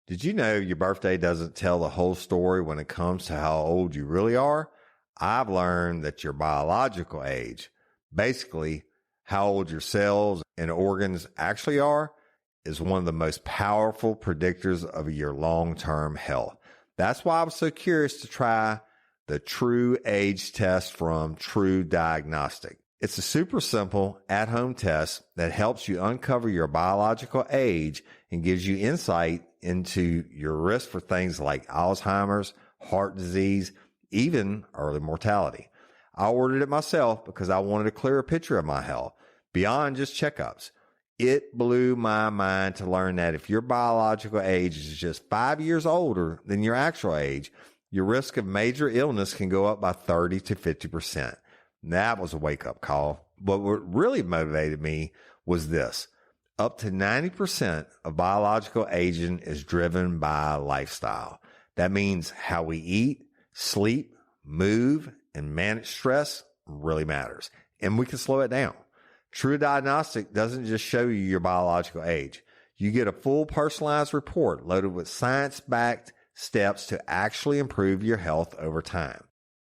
Did you know your birthday doesn't tell the whole story when it comes to how old you really are? I've learned that your biological age, basically how old your cells and organs actually are, is one of the most powerful predictors of your long-term health. That's why I was so curious to try the True Age Test from True Diagnostic. It's a super simple at-home test that helps you uncover your biological age and gives you insight into your risk for things like Alzheimer's, heart disease, even early mortality. I ordered it myself because I wanted a clearer picture of my health beyond just checkups. It blew my mind to learn that if your biological age is just 5 years older than your actual age, your risk of major illness can go up by 30 to 50%. That was a wake-up call. But what really motivated me was this. Up to 90% of biological aging is driven by lifestyle. That means how we eat, sleep, move, and manage stress really matters. And we can slow it down. True Diagnostic doesn't just show you your biological age. You get a full personalized report loaded with science-backed steps to actually improve your health over time.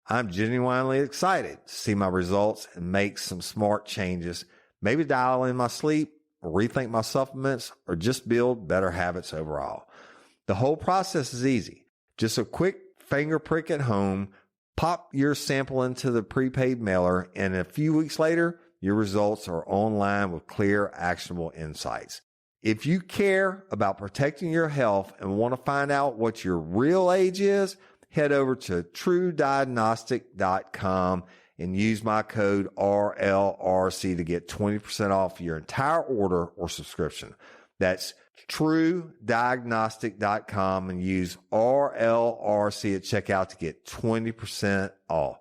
I'm genuinely excited to see my results and make some smart changes, maybe dial in my sleep, or rethink my supplements, or just build better habits overall. The whole process is easy. Just a quick finger prick at home, pop your sample into the prepaid mailer, and a few weeks later, your results are online with clear, actionable insights. If you care about protecting your health and want to find out what your real age is, head over to truediagnostic.com and use my code RLRC to get 20% off your entire order or subscription. That's truediagnostic.com and use RLRC at checkout to get 20% off.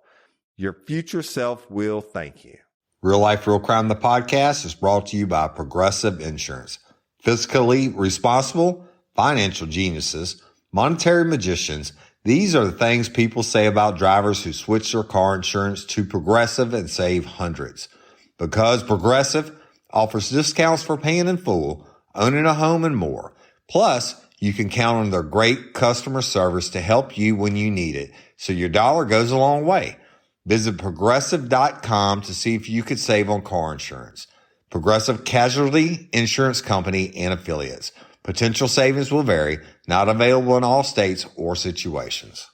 Your future self will thank you. Real Life, Real Crime, the podcast is brought to you by Progressive Insurance. Fiscally responsible, financial geniuses, monetary magicians. These are the things people say about drivers who switch their car insurance to Progressive and save hundreds. Because Progressive offers discounts for paying in full, owning a home, and more. Plus, you can count on their great customer service to help you when you need it, so your dollar goes a long way. Visit Progressive.com to see if you could save on car insurance. Progressive Casualty Insurance Company and Affiliates. Potential savings will vary, not available in all states or situations.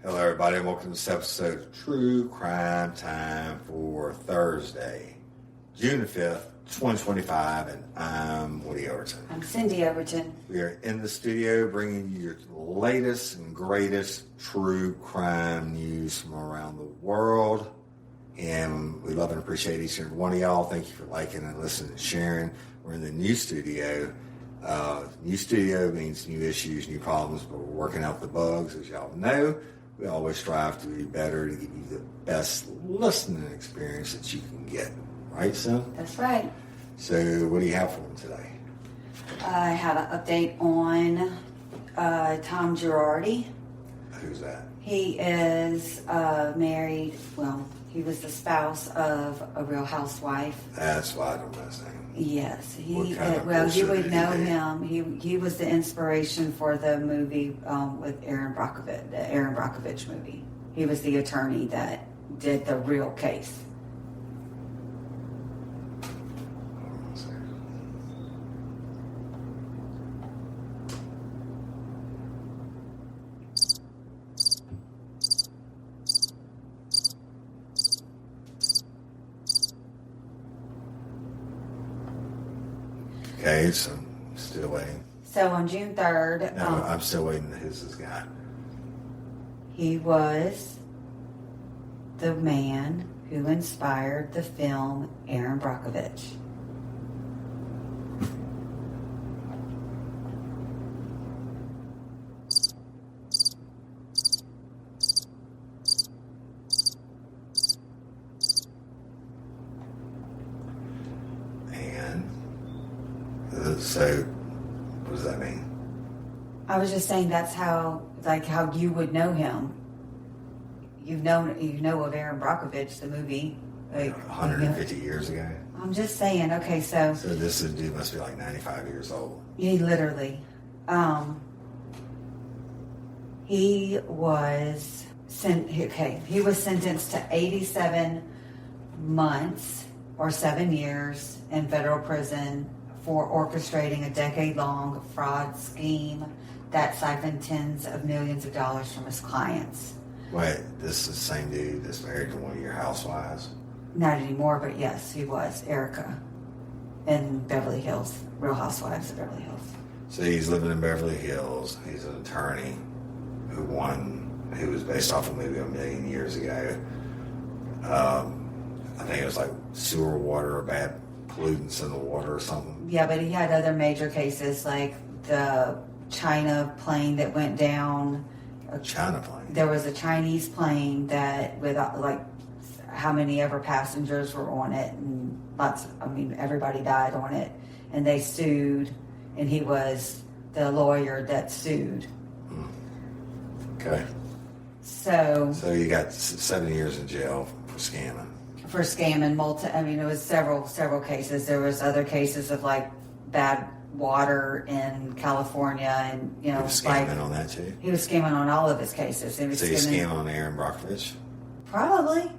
Hello, everybody, and welcome to this episode of True Crime Time for Thursday, June the 5th, 2025, and I'm Woody Overton. I'm Cyndi Overton. We are in the studio bringing you your latest and greatest true crime news from around the world. And we love and appreciate each and every one of y'all. Thank you for liking and listening and sharing. We're in the new studio. New studio means new issues, new problems, but we're working out the bugs, as y'all know. We always strive to be better, to give you the best listening experience that you can get. Right, Sim? That's right. So what do you have for them today? I have an update on Tom Girardi. Who's that? He is married. Well, he was the spouse of a Real Housewife. That's why I don't know his name. Yes, What kind of you bullshit would did know he do? him. He was the inspiration for the movie with Aaron Brockovich, the Aaron Brockovich movie. He was the attorney that did the real case. Okay, so I'm still waiting. So on June 3rd, No, I'm still waiting to who's this guy. he was the man who inspired the film Aaron Brockovich. And so, what does that mean? I was just saying that's how you would know him. You know of Aaron Brockovich, the movie. 150 years ago. I'm just saying, okay, so this dude must be like 95 years old. He literally, he was sentenced to 87 months or 7 years in federal prison for orchestrating a decade-long fraud scheme that siphoned tens of millions of dollars from his clients. Wait, this is the same dude that's married to one of your housewives? Not anymore, but yes, he was. Erica in Beverly Hills, Real Housewives of Beverly Hills. So he's living in Beverly Hills. He's an attorney who was based off a movie a million years ago. I think it was like sewer water or bad pollutants in the water or something. Yeah, but he had other major cases like the China plane that went down. A China plane? There was a Chinese plane that with like how many ever passengers were on it, and everybody died on it, and they sued, and he was the lawyer that sued. Okay. So you got 7 years in jail for scamming. For scamming it was several cases. There was other cases of like bad water in California, and he was scamming on that too. He was scamming on all of his cases. So he's scamming on Aaron Brockovich? Probably.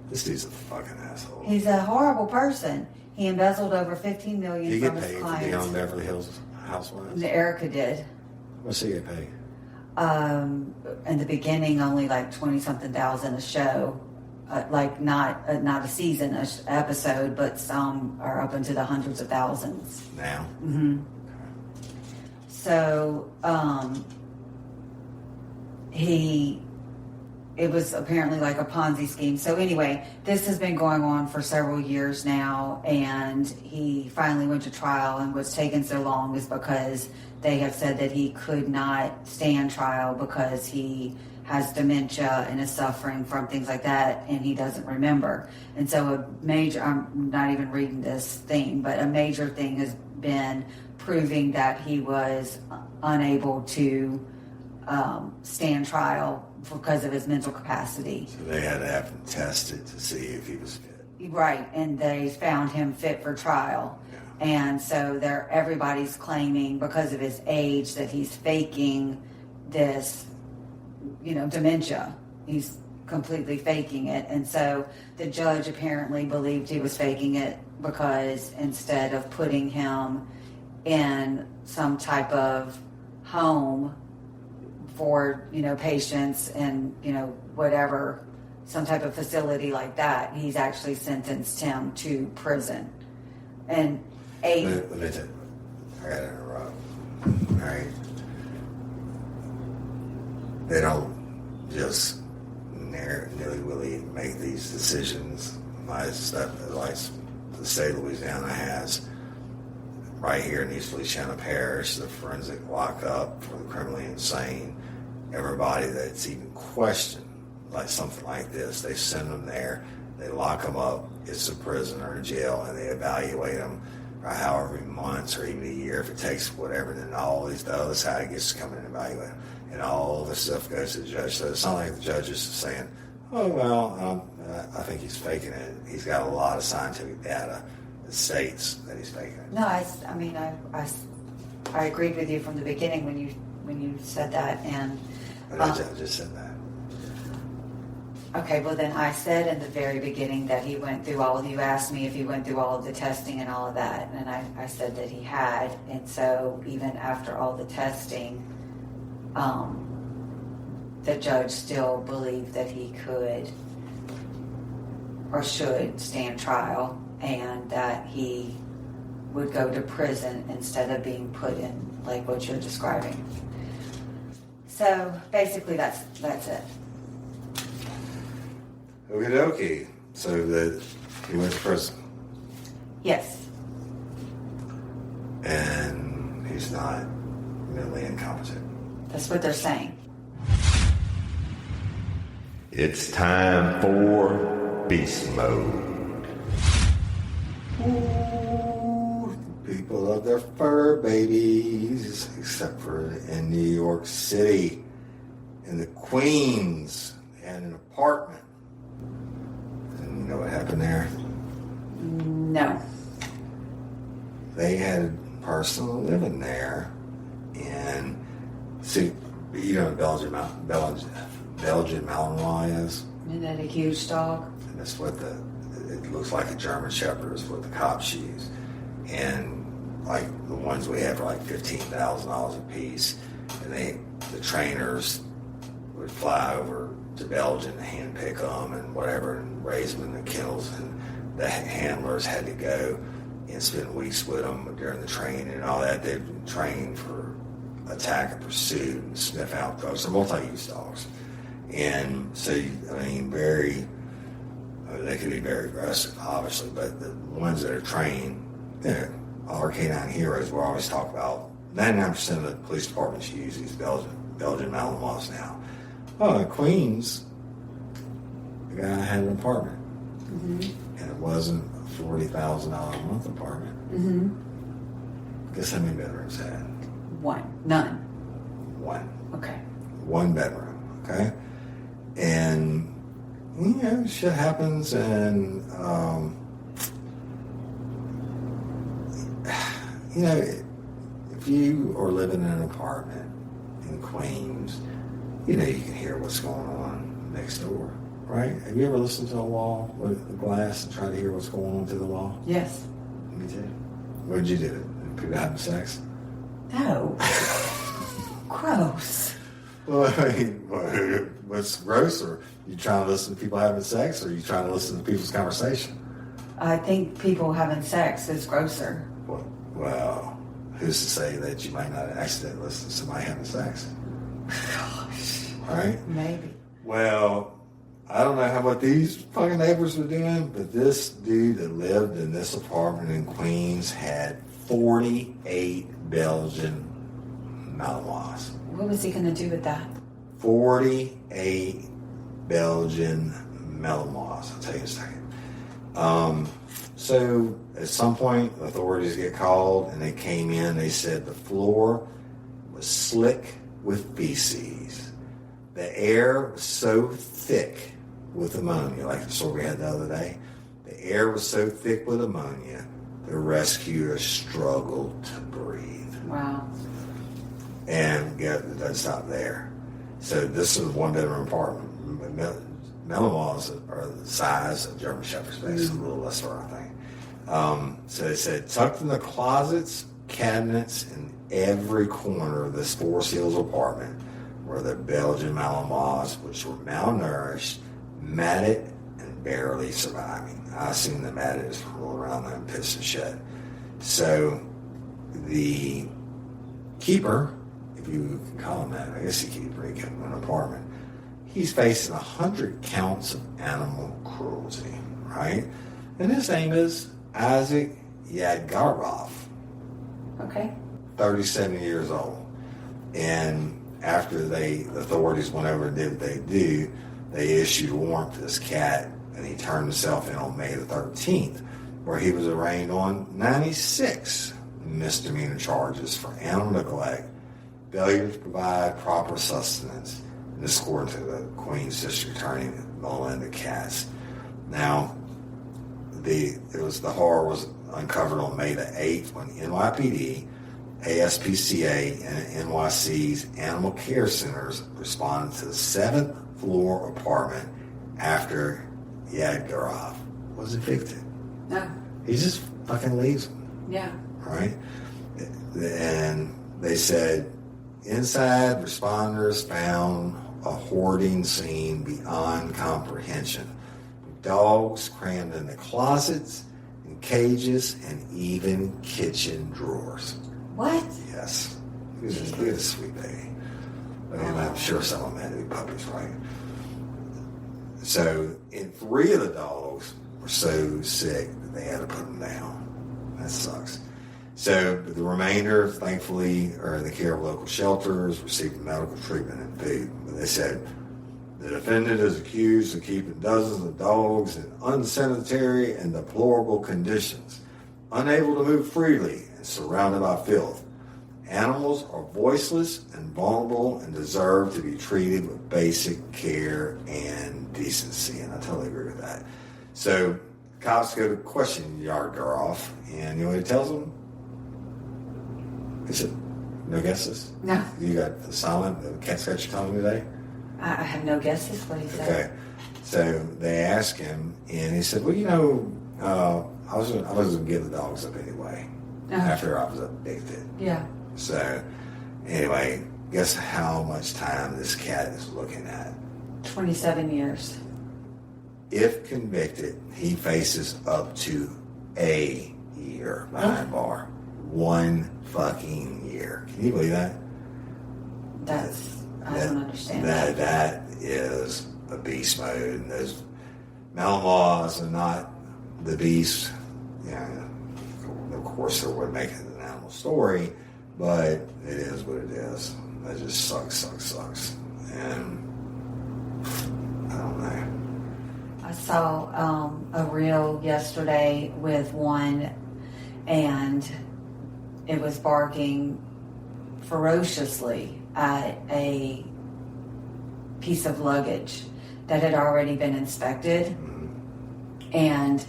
This dude's a fucking asshole. He's a horrible person. He embezzled over $15 million from his clients. Did he get paid to be on Beverly Hills Housewives? Erica did. What's he get paid? In the beginning, only like 20-something thousand a show. Not a season, a episode, but some are up into the hundreds of thousands. Now? Mm-hmm. So, it was apparently like a Ponzi scheme. So anyway, this has been going on for several years now, and he finally went to trial, and what's taken so long is because they have said that he could not stand trial because he has dementia and is suffering from things like that, and he doesn't remember. And so I'm not even reading this thing, but a major thing has been proving that he was unable to stand trial because of his mental capacity. So they had to have him tested to see if he was fit. Right, and they found him fit for trial. Yeah. And so everybody's claiming because of his age that he's faking this, dementia. He's completely faking it. And so the judge apparently believed he was faking it because instead of putting him in some type of home for, patients and, whatever, some type of facility like that, he's actually sentenced him to prison. And I gotta interrupt. All right. They don't just nilly-willy make these decisions. Like the state of Louisiana has right here in East Feliciana Parish, the forensic lockup for the criminally insane. Everybody that's even questioned like something like this, they send them there, they lock them up, it's a prison or a jail, and they evaluate them for however many months or even a year if it takes whatever. Then all these, the other side gets to come in and evaluate them, and all this stuff goes to the judge. So it's not like the judge is saying, oh, well, I think he's faking it. He's got a lot of scientific data that states that he's faking it. No, I agreed with you from the beginning when you said that, and I just said that. Okay, well then I said in the very beginning that he went through you asked me if he went through all of the testing and all of that, and I said that he had, and so even after all the testing, the judge still believed that he could or should stand trial, and that he would go to prison instead of being put in like what you're describing. So basically that's it. Okie dokie. So he went to prison. Yes. And he's not mentally incompetent. That's what they're saying. It's time for beast mode. Ooh, big People love their fur babies, except for in New York City, in the Queens, and an apartment. And you know what happened there? No. They had a person living there, and see, you know what Belgian Malinois is? Isn't that a huge dog? And that's what it looks like a German Shepherd is what the cops use. And like the ones we have are like $15,000 a piece. And the trainers would fly over to Belgium and handpick them and whatever and raise them in the kennels. And the handlers had to go and spend weeks with them during the training and all that. They'd been trained for attack and pursuit and sniff out dogs. They're multi-use dogs. And so, I mean, they could be very aggressive, obviously, but the ones that are trained, our canine heroes, we always talk about 99% of the police departments use these Belgian Malinois now. Oh, in Queens, the guy had an apartment, and it wasn't a $40,000 a month apartment. Guess how many bedrooms it had? One. None. One. Okay. One bedroom, okay? And, you know, shit happens, and, you know, if you are living in an apartment in Queens, you know you can hear what's going on next door, right? Have you ever listened to a wall with the glass and tried to hear what's going on through the wall? Yes. Me too. What did you do? Did people having sex? No. Gross. Well, I mean, what's grosser? You trying to listen to people having sex, or you trying to listen to people's conversation? I think people having sex is grosser. Well, who's to say that you might not accidentally listen to somebody having sex? Gosh. Right? Maybe. Well, I don't know what these fucking neighbors were doing, but this dude that lived in this apartment in Queens had 48 Belgian Malinois. What was he going to do with that? 48 Belgian Malinois. I'll tell you in a second. So at some point, authorities get called, and they came in. They said the floor was slick with feces. The air was so thick with ammonia, like the story we had the other day. The air was so thick with ammonia, the rescuers struggled to breathe. Wow. And it doesn't stop there. So this is a one-bedroom apartment. Malinois are the size of German Shepherds, basically, a little less for our thing. So they said, tucked in the closets, cabinets, in every corner of this Four Seals apartment were the Belgian Malinois, which were malnourished, matted, and barely surviving. I assume the matted is roll around them and piss and shit. So the keeper, if you can call him that, I guess he keeps breaking an apartment. He's facing 100 counts of animal cruelty, right? And his name is Isaac Yadgarov. Okay. 37 years old. And after the authorities went over and did what they do, they issued a warrant for this cat, and he turned himself in on May the 13th, where he was arraigned on 96 misdemeanor charges for animal neglect, failure to provide proper sustenance, and this according to the Queens District Attorney, Melinda Katz. Now, the horror was uncovered on May the 8th when NYPD, ASPCA, and NYC's animal care centers responded to the 7th floor apartment after Yadgarov was evicted. No. He just fucking leaves them. Yeah. Right? And they said, inside, responders found a hoarding scene beyond comprehension. Dogs crammed in the closets, in cages, and even kitchen drawers. What? Yes. He was a sweet baby. I mean, I'm sure some of them had to be puppies, right? So, and 3 of the dogs were so sick that they had to put them down. That sucks. So, the remainder, thankfully, are in the care of local shelters, receiving medical treatment and food. But they said the defendant is accused of keeping dozens of dogs in unsanitary and deplorable conditions, unable to move freely, and and surrounded by filth. Animals are voiceless and vulnerable and deserve to be treated with basic care and decency. And I totally agree with that. So cops go to question Yard Garoff, and you know what he tells them? He said, no guesses? No. You got the silent, the cat scratch your tongue today? I have no guesses what he said. Okay. So they asked him, and he said, well, you know, I was going to give the dogs up anyway after I was addicted. Yeah. So anyway, guess how much time this cat is looking at? 27 years. If convicted, he faces up to a year behind bar. 1 fucking year. Can you believe that? I don't understand that. That is a beast mode. And those Malin laws are not the beast. Yeah, of course, they would make it an animal story, but it is what it is. That just sucks. And I don't know. I saw a reel yesterday with one, and it was barking ferociously at a piece of luggage that had already been inspected. Mm-hmm. And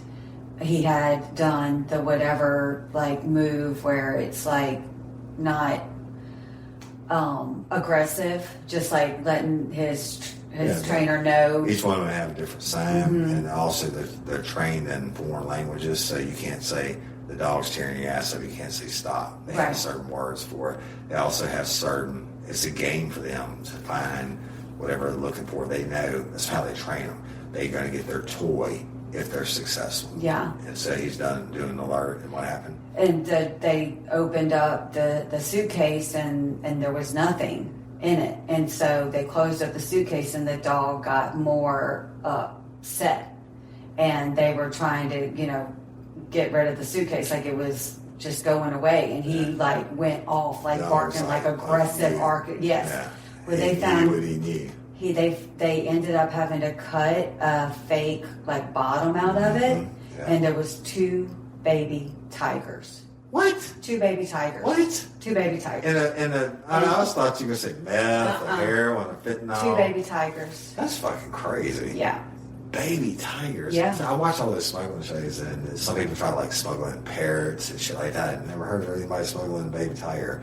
he had done the whatever like move where it's like not aggressive, just like letting his trainer know. Each one of them have a different sign, and also they're trained in foreign languages, so you can't say the dog's tearing your ass up, you can't say stop. They have certain words for it. They also have it's a game for them to find whatever they're looking for. They know, that's how they train them. They're going to get their toy if they're successful. Yeah. And so he's doing an alert, and what happened? And they opened up the suitcase, and there was nothing in it. And so they closed up the suitcase, and the dog got more upset. And they were trying to, get rid of the suitcase, like it was just going away. And he went off, barking, aggressive. Yes. Yeah. Where they found what he knew. They ended up having to cut a fake bottom out of it, and there was 2 baby tigers. What? 2 baby tigers. What? 2 baby tigers. I always thought you were going to say meth or heroin or fentanyl. 2 baby tigers. That's fucking crazy. Yeah. Baby tigers. Yeah. I watch all those smuggling shows, and some people try to smuggling parrots and shit like that. I've never heard of anybody smuggling a baby tiger.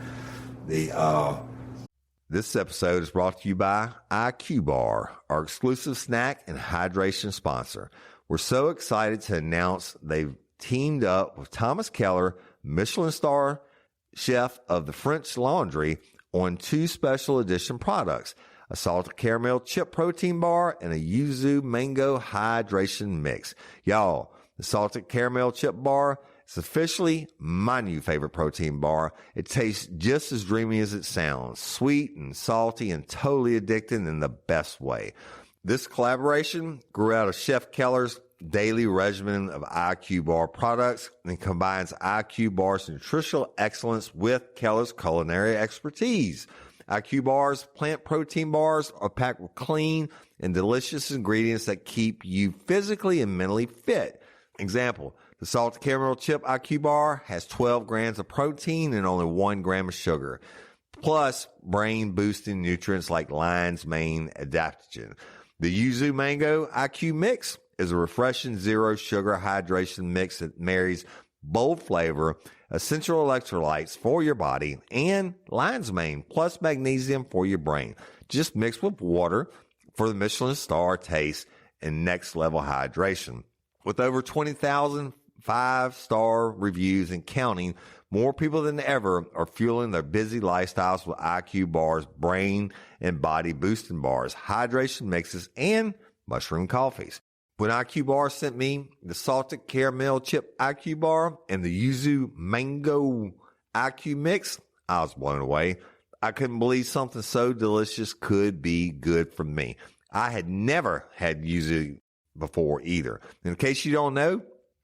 This episode is brought to you by IQ Bar, our exclusive snack and hydration sponsor. We're so excited to announce they've teamed up with Thomas Keller, Michelin star chef of the French Laundry, on 2 special edition products: a salted caramel chip protein bar and a yuzu mango hydration mix. Y'all, the salted caramel chip bar is officially my new favorite protein bar. It tastes just as dreamy as it sounds, sweet and salty and totally addicting in the best way. This collaboration grew out of Chef Keller's daily regimen of IQ Bar products and combines IQ Bar's nutritional excellence with Keller's culinary expertise. IQ Bar's plant protein bars are packed with clean and delicious ingredients that keep you physically and mentally fit. Example, the salted caramel chip IQ Bar has 12 grams of protein and only 1 gram of sugar, plus brain-boosting nutrients like lion's mane adaptogen. The yuzu mango IQ mix is a refreshing zero-sugar hydration mix that marries bold flavor, essential electrolytes for your body, and lion's mane plus magnesium for your brain. Just mixed with water for the Michelin star taste and next level hydration. With over 20,000 5-star reviews and counting, more people than ever are fueling their busy lifestyles with IQ Bar's brain and body boosting bars, hydration mixes, and mushroom coffees. When IQ Bar sent me the salted caramel chip IQ Bar and the yuzu mango IQ mix, I was blown away. I couldn't believe something so delicious could be good for me. I had never had yuzu before either. In case you don't know,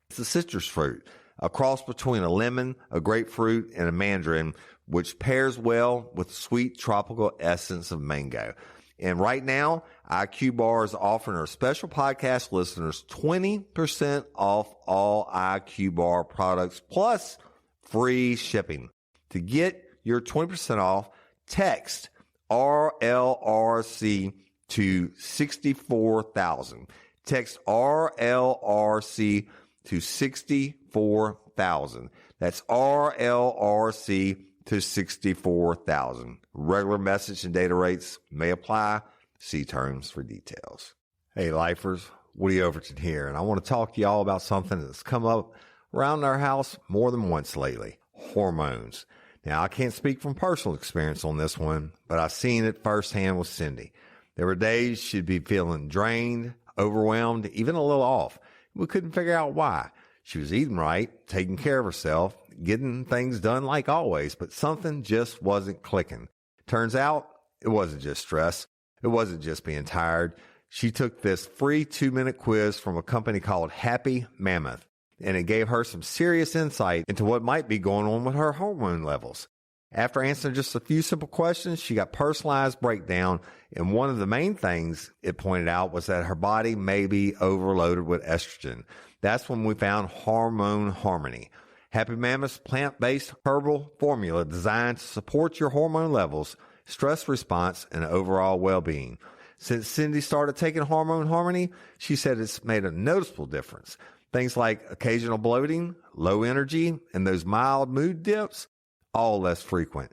it's a citrus fruit, a cross between a lemon, a grapefruit, and a mandarin, which pairs well with the sweet tropical essence of mango. And right now, IQ Bar is offering our special podcast listeners 20% off all IQ Bar products, plus free shipping. To get your 20% off, text RLRC to 64,000. Text RLRC to 64,000. That's RLRC to 64,000. Regular message and data rates may apply. See terms for details. Hey, lifers, Woody Overton here, and I want to talk to y'all about something that's come up around our house more than once lately: hormones. Now, I can't speak from personal experience on this one, but I've seen it firsthand with Cyndi. There were days she'd be feeling drained, overwhelmed, even a little off. We couldn't figure out why. She was eating right, taking care of herself, getting things done like always, but something just wasn't clicking. Turns out it wasn't just stress. It wasn't just being tired. She took this free 2-minute quiz from a company called Happy Mammoth, and it gave her some serious insight into what might be going on with her hormone levels. After answering just a few simple questions, she got personalized breakdown, and one of the main things it pointed out was that her body may be overloaded with estrogen. That's when we found Hormone Harmony, Happy Mammoth's plant-based herbal formula designed to support your hormone levels, stress response, and overall well-being. Since Cyndi started taking Hormone Harmony, she said it's made a noticeable difference. Things like occasional bloating, low energy, and those mild mood dips, all less frequent.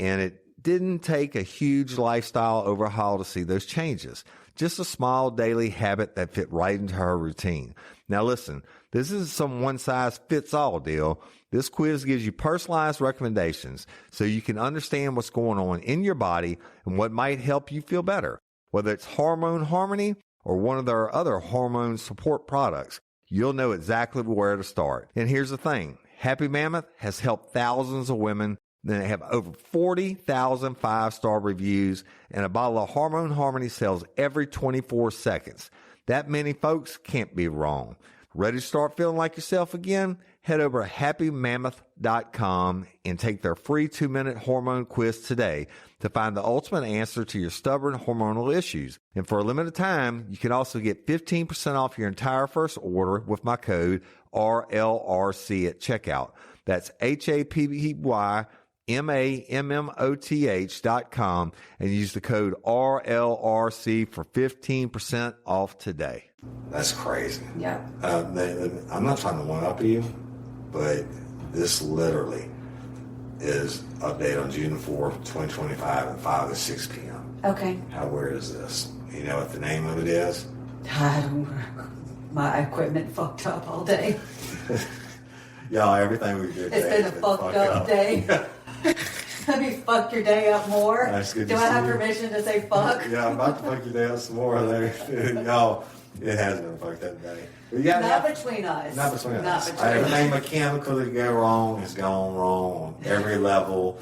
And it didn't take a huge lifestyle overhaul to see those changes. Just a small daily habit that fit right into her routine. Now listen, this isn't some one-size-fits-all deal. This quiz gives you personalized recommendations so you can understand what's going on in your body and what might help you feel better. Whether it's Hormone Harmony or one of their other hormone support products, you'll know exactly where to start. And here's the thing. Happy Mammoth has helped thousands of women. They have over 40,000 5-star reviews, and a bottle of Hormone Harmony sells every 24 seconds. That many folks can't be wrong. Ready to start feeling like yourself again? Head over to happymammoth.com and take their free 2-minute hormone quiz today to find the ultimate answer to your stubborn hormonal issues. And for a limited time, you can also get 15% off your entire first order with my code RLRC at checkout. That's HAPPYMAMMOTH.com and use the code RLRC for 15% off today. That's crazy. Yeah. I'm not trying to one-up you, but this literally is update on June 4th, 2025 at 5 to 6 p.m. Okay. How weird is this? You know what the name of it is? I don't. My equipment fucked up all day. Y'all, everything we did. It's been a fucked up day. Let me fuck your day up more. That's good. Do I have permission to say fuck? Yeah, I'm about to fuck your day up some more there. No, it has been a fucked up day. Not between us. Not between us. Everything mechanical that go wrong has gone wrong on every level.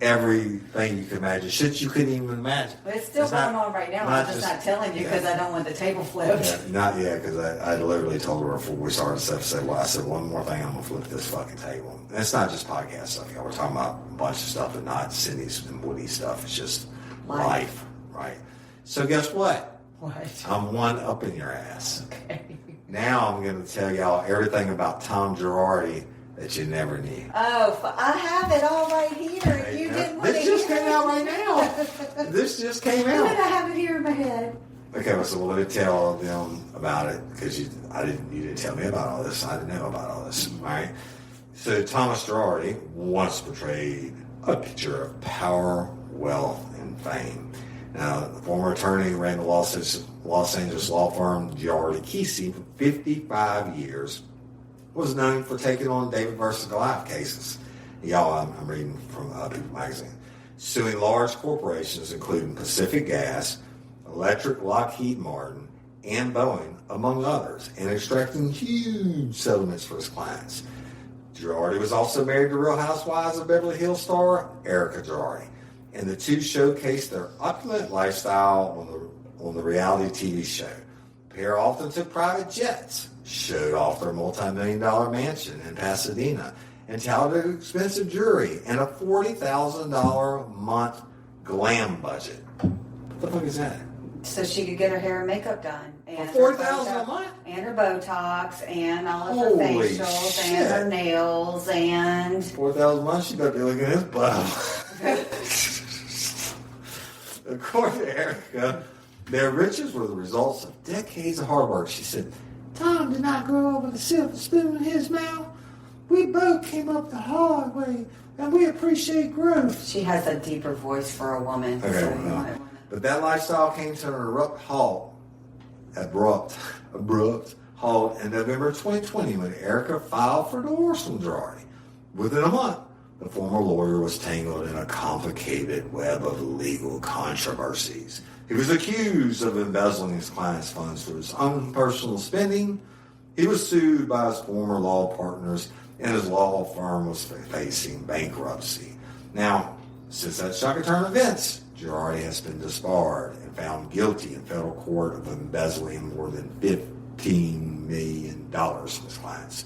Everything you can imagine. Shit you couldn't even imagine. But it's still going on right now. I'm just not telling you because I don't want the table flipped. Yeah, not yet, because I literally told her before we started this episode, I said, one more thing, I'm going to flip this fucking table. And it's not just podcast stuff. We're talking about a bunch of stuff and not Cindy's and Woody's stuff. It's just life, right? So guess what? What? I'm one up in your ass. Okay. Now I'm going to tell y'all everything about Tom Girardi that you never knew. Oh, I have it all right here. Hey, You didn't want to This just came out right now. This just came Why out. did I have it here in my head? Okay, well, so let me tell them about it because you didn't tell me about all this. I didn't know about all this. All right. So Thomas Girardi once portrayed a picture of power, wealth, and fame. Now, the former attorney who ran the Los Angeles law firm Girardi Kesey for 55 years was known for taking on David versus Goliath cases. Y'all, I'm reading from People magazine. Suing large corporations, including Pacific Gas, Electric Lockheed Martin, and Boeing, among others, and extracting huge settlements for his clients. Girardi was also married to Real Housewives of Beverly Hills star Erica Girardi, and the two showcased their opulent lifestyle on the reality TV show. The pair often took private jets, showed off their multi-million-dollar mansion in Pasadena, and touted expensive jewelry and a $40,000 a month glam budget. What the fuck is that? so she could get her hair and makeup done. And For $4,000 a month? And her Botox, and all of her Holy facials, shit. and her nails, and... $4,000 a month, she better be looking at his butt. According to Erica, their riches were the results of decades of hard work. She said, Tom did not grow up with a silver spoon in his mouth. We both came up the hard way, and we appreciate growth. She has a deeper voice for a woman. Okay, so well, but that lifestyle came to an abrupt halt in November 2020 when Erica filed for divorce from Girardi. Within a month, the former lawyer was tangled in a complicated web of legal controversies. He was accused of embezzling his client's funds for his own personal spending. He was sued by his former law partners, and his law firm was facing bankruptcy. Now, since that shock and turn events, Girardi has been disbarred and found guilty in federal court of embezzling more than $15 million from his clients.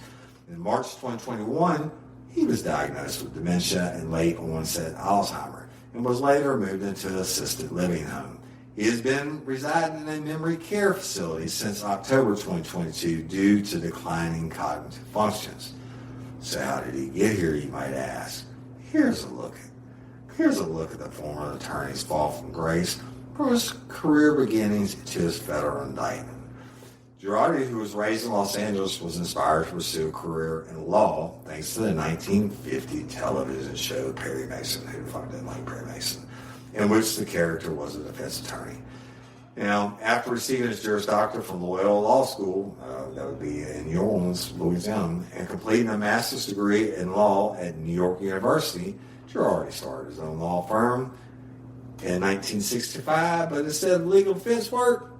In March 2021, he was diagnosed with dementia and late onset Alzheimer and was later moved into an assisted living home. He has been residing in a memory care facility since October 2022 due to declining cognitive functions. So how did he get here, you might ask? Here's a look at the former attorney's fall from grace from his career beginnings to his federal indictment. Girardi, who was raised in Los Angeles, was inspired to pursue a career in law thanks to the 1950 television show Perry Mason, who the fuck didn't like Perry Mason, in which the character was a defense attorney. Now, after receiving his Juris Doctorate from Loyola Law School, that would be in New Orleans, Louisiana, and completing a master's degree in law at New York University, Girardi started his own law firm in 1965, but instead of legal defense work,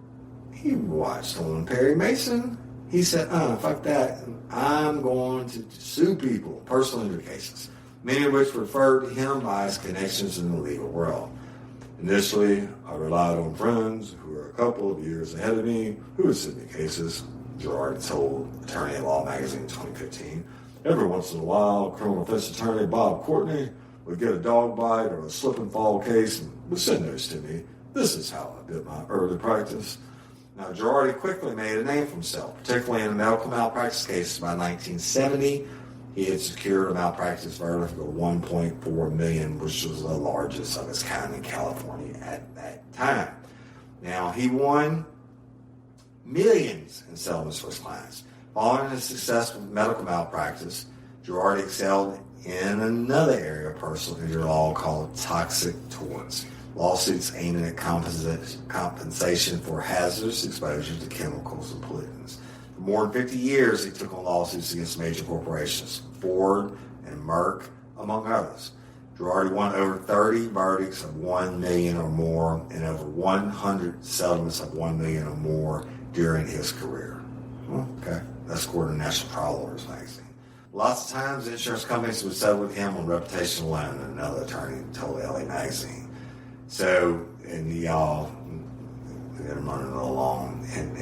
he watched on Perry Mason. He said, fuck that. I'm going to sue people, personal injury cases, many of which referred to him by his connections in the legal world. Initially, I relied on friends who were a couple of years ahead of me who would send me cases, Girardi told Attorney at Law magazine in 2015. Every once in a while, criminal defense attorney Bob Courtney would get a dog bite or a slip and fall case and would send those to me. This is how I did my early practice. Now, Girardi quickly made a name for himself, particularly in medical malpractice cases. By 1970, he had secured a malpractice verdict of $1.4 million, which was the largest of its kind in California at that time. Now, he won millions in settlements for his clients. Following his success with medical malpractice, Girardi excelled in another area of personal injury law called toxic torts. Lawsuits aiming at compensation for hazardous exposure to chemicals and pollutants. For more than 50 years, he took on lawsuits against major corporations, Ford and Merck, among others. Girardi won over 30 verdicts of $1 million or more and over 100 settlements of $1 million or more during his career. Okay, that's according to National Trial Lawyers magazine. Lots of times, insurance companies would settle with him on reputation alone, and another attorney told LA magazine. So, and y'all, they're running along, and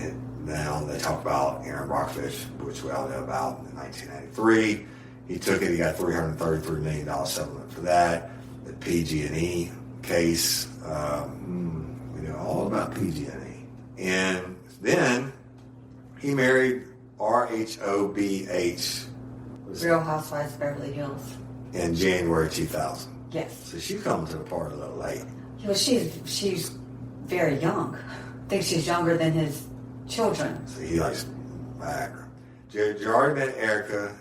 now they talk about Aaron Rockfish, which we all know about in 1993. He took it, he got $333 million settlement for that. The PG&E case, we know all about PG&E. And then he married RHOBH. Real Housewives of Beverly Hills. In January 2000. Yes. So she's coming to the party a little late. Well, she's very young. I think she's younger than his children. So he likes Viagra. Girardi met Erica.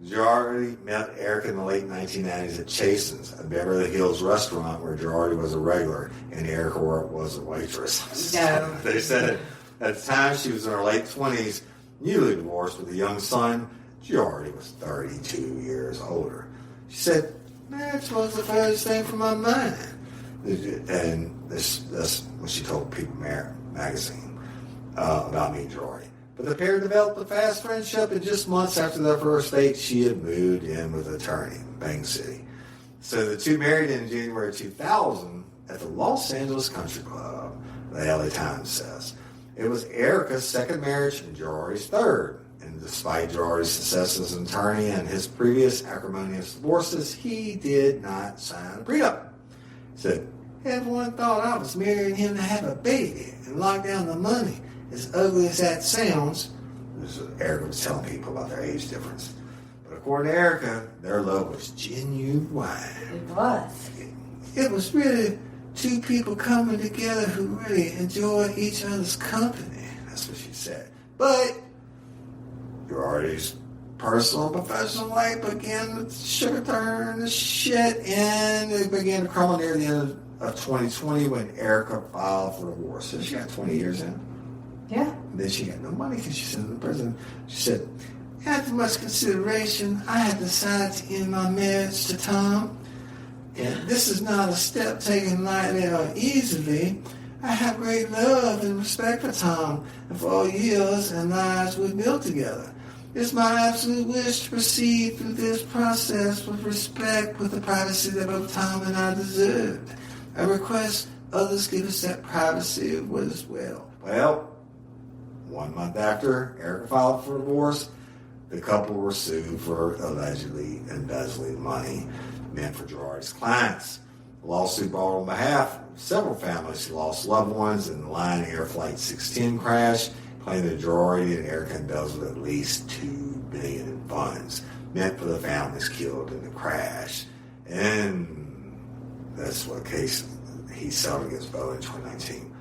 Girardi met Erica in the late 1990s at Chasen's, a Beverly Hills restaurant where Girardi was a regular and Erica was a waitress. No. They said at the time she was in her late 20s, newly divorced with a young son. Girardi was 32 years older. She said, "That was the first thing from my mind." And that's what she told People magazine about me and Girardi. But the pair developed a fast friendship, and just months after their first date, she had moved in with an attorney in Bang City. So the two married in January 2000 at the Los Angeles Country Club, the LA Times says. It was Erica's second marriage and Girardi's third. And despite Girardi's success as an attorney and his previous acrimonious divorces, he did not sign a prenup. He said, Everyone thought I was marrying him to have a baby and lock down the money. As ugly as that sounds, this is what Erica was telling people about their age difference. But according to Erica, their love was genuine. It was. It was really two people coming together who really enjoy each other's company. That's what she said. But Girardi's personal and professional life began to sugar turn the shit, and it began to crumble near the end of 2020 when Erica filed for divorce. So she got 20 years in. Yeah. And then she got no money because she's in prison. She said, after much consideration, I had decided to end my marriage to Tom. And this is not a step taken lightly or easily. I have great love and respect for Tom and for all years and lives we've built together. It's my absolute wish to proceed through this process with respect, with the privacy that both Tom and I deserved. I request others give us that privacy as well. Well, 1 month after Erica filed for divorce, the couple were sued for allegedly embezzling money meant for Girardi's clients. The lawsuit brought on behalf of several families who lost loved ones in the Lion Air Flight 610 crash, claiming that Girardi and Erica embezzled at least $2 billion in funds meant for the families killed in the crash. And that's what case he settled against Boeing in 2019.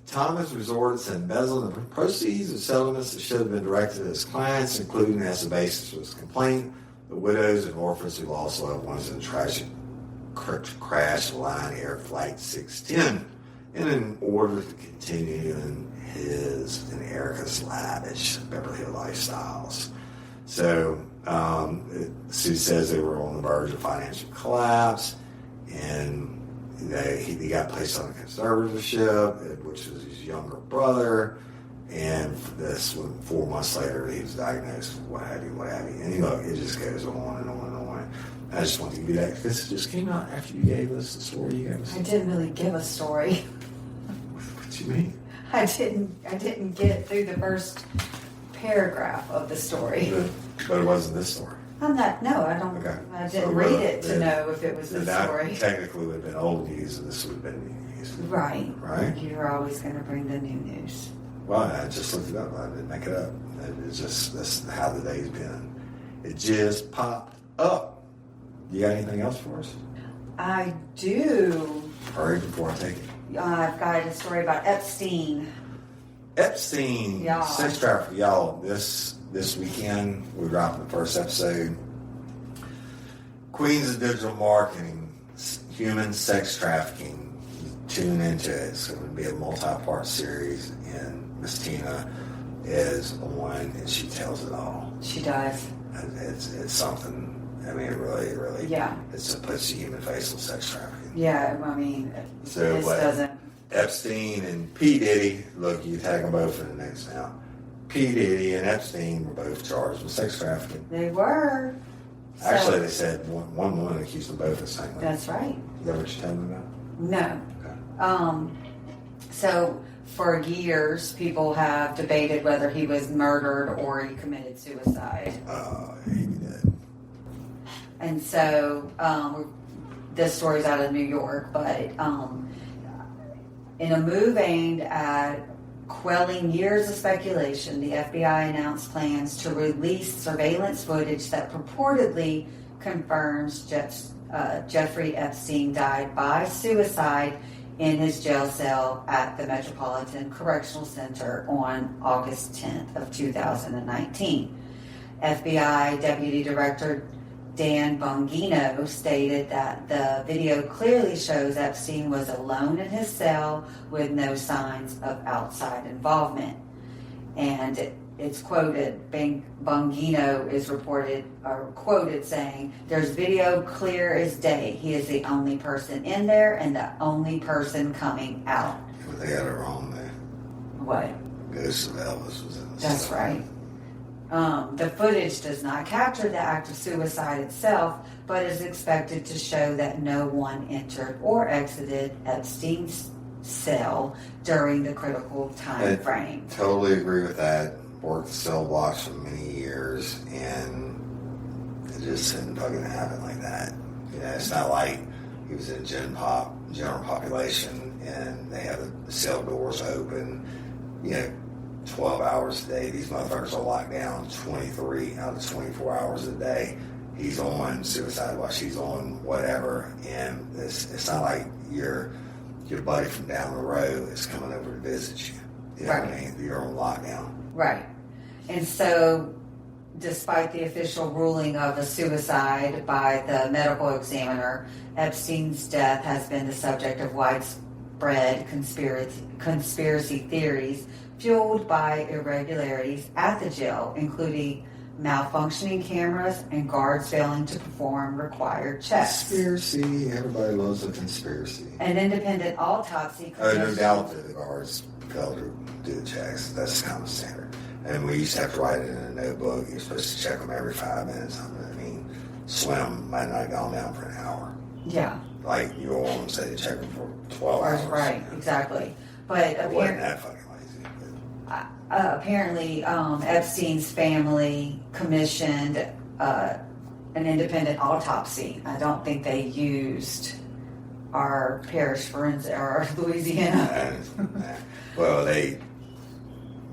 Thomas resorted to embezzling the proceeds of settlements that should have been directed at his clients, including as the basis for his complaint, the widows and orphans who lost loved ones in the tragic crash of Lion Air Flight 610, and in order to continue in his and Erica's lavish Beverly Hills lifestyles. So, Sue says they were on the verge of financial collapse, and he got placed on a conservatorship, which was his younger brother. And this, 4 months later, he was diagnosed with what have you. And look, it just goes on and on and on. I just want to give you that because it just came out after you gave us the story you gave us. I didn't really give a story. What do you mean? I didn't get through the first paragraph of the story. But it wasn't this story. I don't. Okay. I didn't read it to know if it was this story. Technically would have been old news, and this would have been new news. Right. Right? You're always going to bring the new news. Well, I just looked it up. I didn't make it up. It's just, that's how the day's been. It just popped up. You got anything else for us? I do. Hurry before I take it. I've got a story about Epstein. Epstein, yeah. Sex trafficking. Y'all, this weekend, we're dropping the first episode. Queens of Digital Marketing, Human Sex Trafficking. Tune into it. It's going to be a multi-part series, and Miss Tina is on, and she tells it all. She does. It's something. I mean, it really. Yeah. It puts the human face on sex trafficking. Yeah, I mean, so this doesn't. Epstein and P. Diddy, look, you tag them both in the next now. P. Diddy and Epstein were both charged with sex trafficking. They were. Actually, they said one woman accused them both of the same thing. That's right. Is that what you're telling me about? No. Okay. So for years, people have debated whether he was murdered or he committed suicide. He did. And so this story's out of New York, but in a move aimed at quelling years of speculation, the FBI announced plans to release surveillance footage that purportedly confirms Jeffrey Epstein died by suicide in his jail cell at the Metropolitan Correctional Center on August 10th of 2019. FBI Deputy Director Dan Bongino stated that the video clearly shows Epstein was alone in his cell with no signs of outside involvement. And it's quoted, Bongino is quoted saying, "There's video clear as day. He is the only person in there and the only person coming out." But they got it wrong there. What? Ghost of Elvis was in the That's cell. right. The footage does not capture the act of suicide itself, but is expected to show that no one entered or exited Epstein's cell during the critical time frame. Totally agree with that. Worked cell blocks for many years, and it just didn't fucking happen like that. You know, it's not like He was in general population, and they have the cell doors open, 12 hours a day. These motherfuckers are locked down 23 out of 24 hours a day. He's on suicide watch. He's on whatever, and it's not like your buddy from down the road is coming over to visit you. You know what I mean? You're on lockdown. Right. And so, despite the official ruling of a suicide by the medical examiner, Epstein's death has been the subject of widespread conspiracy theories fueled by irregularities at the jail, including malfunctioning cameras and guards failing to perform required checks. Conspiracy. Everybody loves a conspiracy. An independent autopsy Oh, no doubt that the guards failed to do the checks. That's kind of standard. And we used to have to write it in a notebook. You're supposed to check them every 5 minutes. Swim might not have gone down for an hour. Yeah. Like you all want to say to check them for 12 hours. Right, exactly. But It wasn't that fucking lazy. Apparently, Epstein's family commissioned an independent autopsy. I don't think they used our parish forensic or Louisiana. Well, the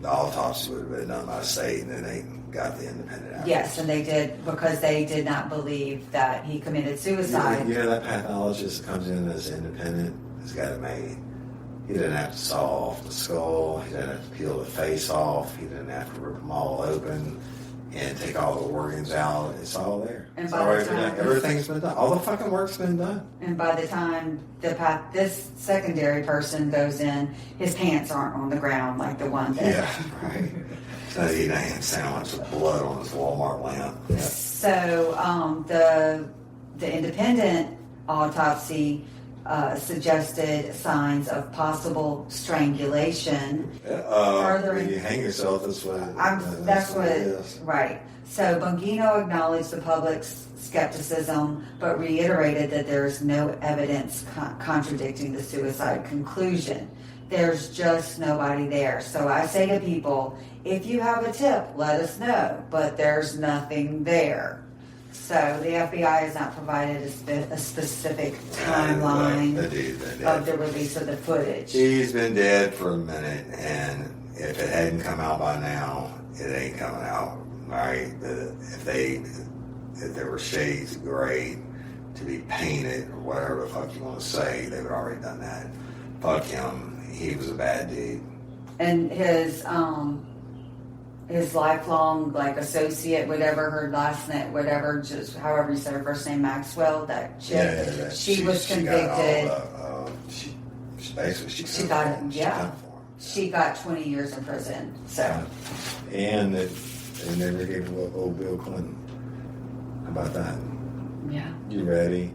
autopsy would have been done by the state, and then they got the independent out. Yes, and they did, because they did not believe that he committed suicide. That pathologist that comes in as independent has got it made. He didn't have to saw off the skull. He didn't have to peel the face off. He didn't have to rip them all open and take all the organs out. It's all there. And it's by already the been time done. Everything's been done. All the fucking work's been done. And by the time this secondary person goes in, his pants aren't on the ground like the one that... Yeah, right. So he eating a ham sandwich with blood on his Walmart lamp. Yeah. So the independent autopsy suggested signs of possible strangulation. When you hang yourself, that's what it is. Right. So Bongino acknowledged the public's skepticism, but reiterated that there's no evidence contradicting the suicide conclusion. There's just nobody there. So I say to people, if you have a tip, let us know, but there's nothing there. So the FBI has not provided a specific timeline of the release of the footage. He's been dead for a minute, and if it hadn't come out by now, it ain't coming out. Right? If there were shades of gray to be painted or whatever the fuck you want to say, they would have already done that. Fuck him. He was a bad dude. And his lifelong associate, whatever her last name, whatever, just however you said her first name, Maxwell, that chick, she was convicted. She got it. Yeah, she got 20 years in prison. So, and they never gave old Bill Clinton. How about that? Yeah. You ready?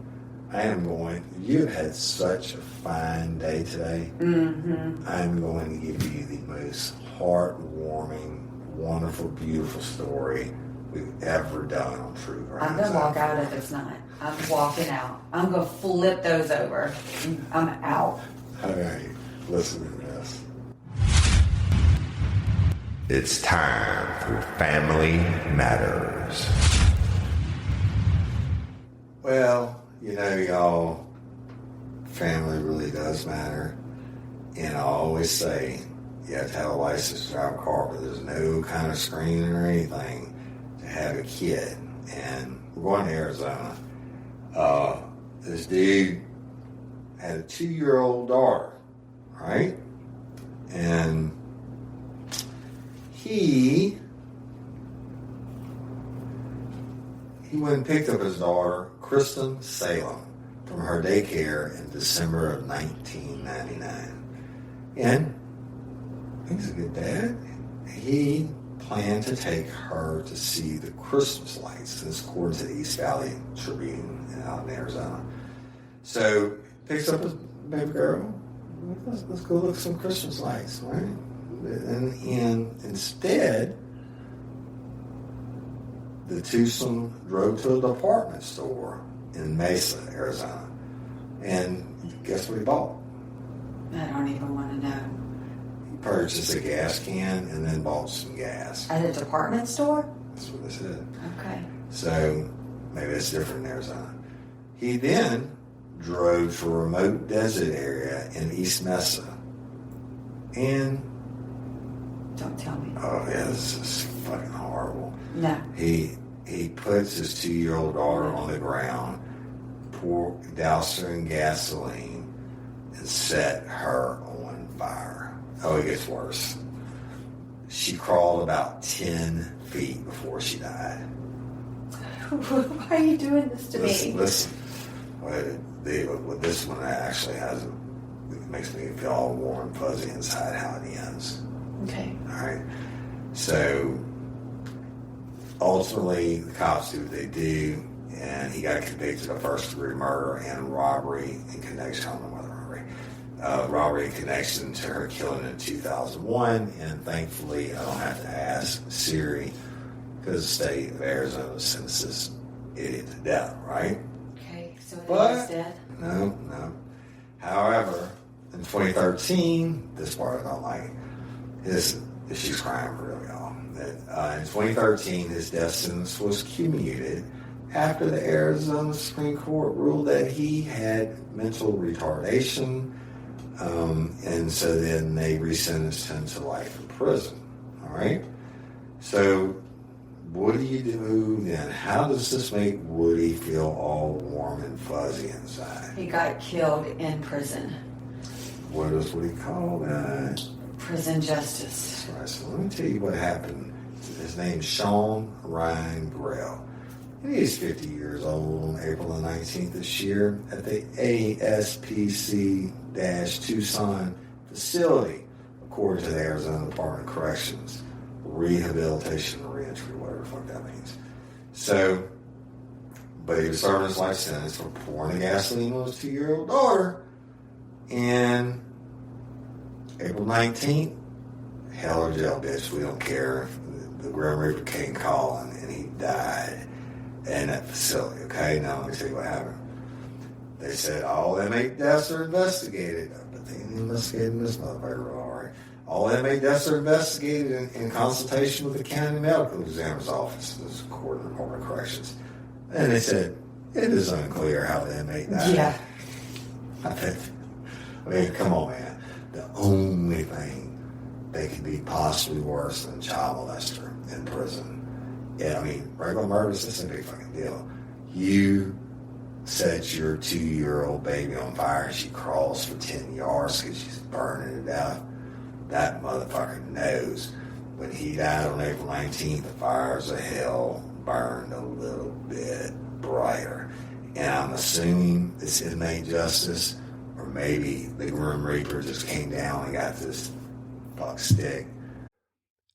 I am going. You've had such a fine day today. Mm-hmm. I'm going to give you the most heartwarming, wonderful, beautiful story we've ever done on True Crime. I'm going to walk out if it's not. I'm walking out. I'm going to flip those over. I'm out. All right. Listen to this. It's time for Family Matters. Well, y'all, family really does matter. And I always say, you have to have a license to drive a car, but there's no kind of screening or anything to have a kid. And we're going to Arizona. This dude had a 2-year-old daughter, right? And he went and picked up his daughter, Kristen Salem, from her daycare in December of 1999. And he's a good dad. He planned to take her to see the Christmas lights. This is according to the East Valley Tribune out in Arizona. So picks up his baby girl. Let's go look at some Christmas lights, right? And instead, the twosome drove to a department store in Mesa, Arizona. And guess what he bought? I don't even want to know. He purchased a gas can and then bought some gas. At a department store? That's what they said. Okay. So maybe it's different in Arizona. He then drove to a remote desert area in East Mesa. And don't tell me. oh yeah, this is fucking horrible. No. He puts his 2-year-old daughter on the ground, doused her in gasoline, and set her on fire. Oh, it gets worse. She crawled about 10 feet before she died. Why are you doing this to me? Listen. With this one actually it makes me feel all warm and fuzzy inside how it ends. Okay. All right. So ultimately, the cops do what they do, and he got convicted of first-degree murder and robbery in connection. I don't know whether robbery in connection to her killing in 2001. And thankfully, I don't have to ask Siri because the state of Arizona sentenced this idiot to death. Right. So But, dead? No. However, in 2013, this part I don't like. She's crying for real, y'all. In 2013, his death sentence was commuted after the Arizona Supreme Court ruled that he had mental retardation, and so then they resentenced him to life in prison. All right. So what do you do then? How does this make Woody feel all warm and fuzzy inside? He got killed in prison. What does Woody call that? Prison justice. That's right. So let me tell you what happened. His name's Sean Ryan Grell. And he's 50 years old on April the 19th this year at the ASPC-Tucson facility, according to the Arizona Department of Corrections. Rehabilitation and reentry, whatever the fuck that means. So, but he was serving his life sentence for pouring the gasoline on his 2-year-old daughter. And April 19th, hell or jail, bitch. We don't care. The Grim Reaper came calling, and he died in that facility. Okay, now let me tell you what happened. They said all inmate deaths are investigated, but they ain't investigating this motherfucker, all right. All inmate deaths are investigated in consultation with the county medical examiner's office. This is according to the Department of Corrections. And they said, it is unclear how the inmate died. Yeah. I mean, come on, man. The only thing that could be possibly worse than child molester in prison. Yeah, I mean, regular murder is just a big fucking deal. You set your 2-year-old baby on fire and she crawls for 10 yards because she's burning to death. That motherfucker knows when he died on April 19th, the fires of hell burned a little bit brighter. And I'm assuming this inmate justice, or maybe the Grim Reaper just came down and got this fuck stick.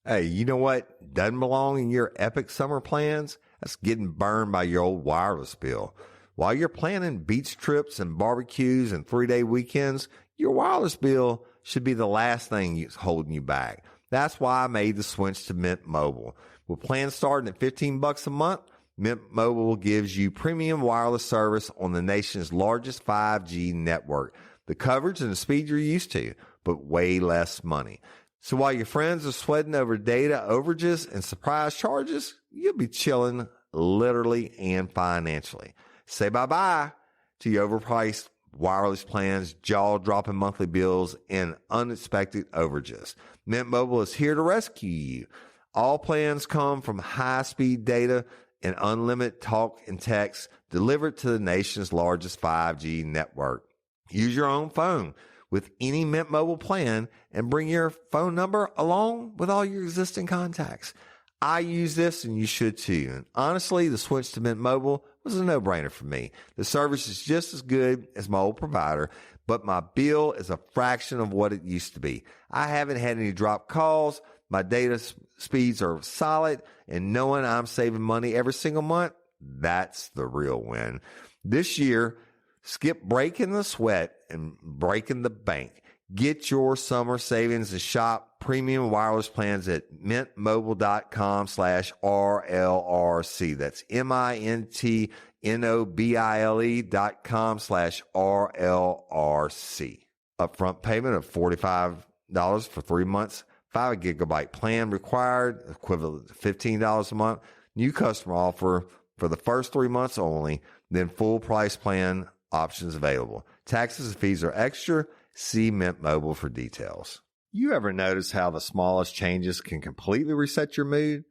Hey, you know what doesn't belong in your epic summer plans? That's getting burned by your old wireless bill. While you're planning beach trips and barbecues and 3-day weekends, your wireless bill should be the last thing holding you back. That's why I made the switch to Mint Mobile. With plans starting at $15 a month, Mint Mobile gives you premium wireless service on the nation's largest 5G network. The coverage and the speed you're used to, but way less money. So while your friends are sweating over data overages and surprise charges, you'll be chilling literally and financially. Say bye-bye to your overpriced wireless plans, jaw-dropping monthly bills, and unexpected overages. Mint Mobile is here to rescue you. All plans come from high-speed data and unlimited talk and text delivered to the nation's largest 5G network. Use your own phone with any Mint Mobile plan and bring your phone number along with all your existing contacts. I use this and you should too. And honestly, the switch to Mint Mobile was a no-brainer for me. The service is just as good as my old provider, but my bill is a fraction of what it used to be. I haven't had any dropped calls. My data speeds are solid, and knowing I'm saving money every single month, that's the real win. This year, skip breaking the sweat and breaking the bank. Get your summer savings and shop premium wireless plans at mintmobile.com/RLRC. That's mintmobile.com/RLRC. Upfront payment of $45 for 3 months. 5 gigabyte plan required, equivalent to $15 a month. New customer offer for the first 3 months only, then full price plan options available. Taxes and fees are extra. See Mint Mobile for details. You ever notice how the smallest changes can completely reset your mood?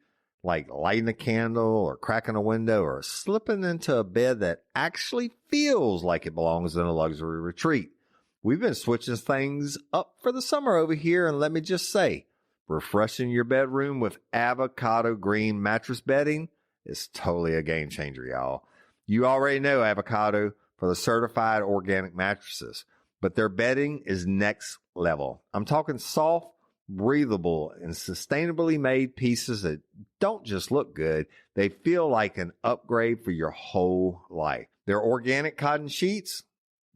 Like lighting a candle or cracking a window or slipping into a bed that actually feels like it belongs in a luxury retreat. We've been switching things up for the summer over here, and let me just say, refreshing your bedroom with avocado green mattress bedding is totally a game changer, y'all. You already know Avocado for the certified organic mattresses, but their bedding is next level. I'm talking soft, breathable, and sustainably made pieces that don't just look good, they feel like an upgrade for your whole life. Their organic cotton sheets,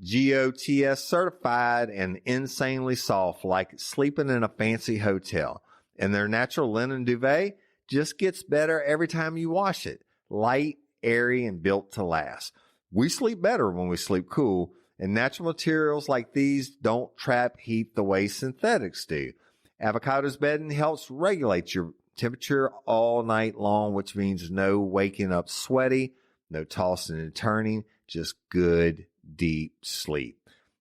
GOTS certified and insanely soft, like sleeping in a fancy hotel. And their natural linen duvet just gets better every time you wash it. Light, airy, and built to last. We sleep better when we sleep cool, and natural materials like these don't trap heat the way synthetics do. Avocado's bedding helps regulate your temperature all night long, which means no waking up sweaty, no tossing and turning, just good, deep sleep.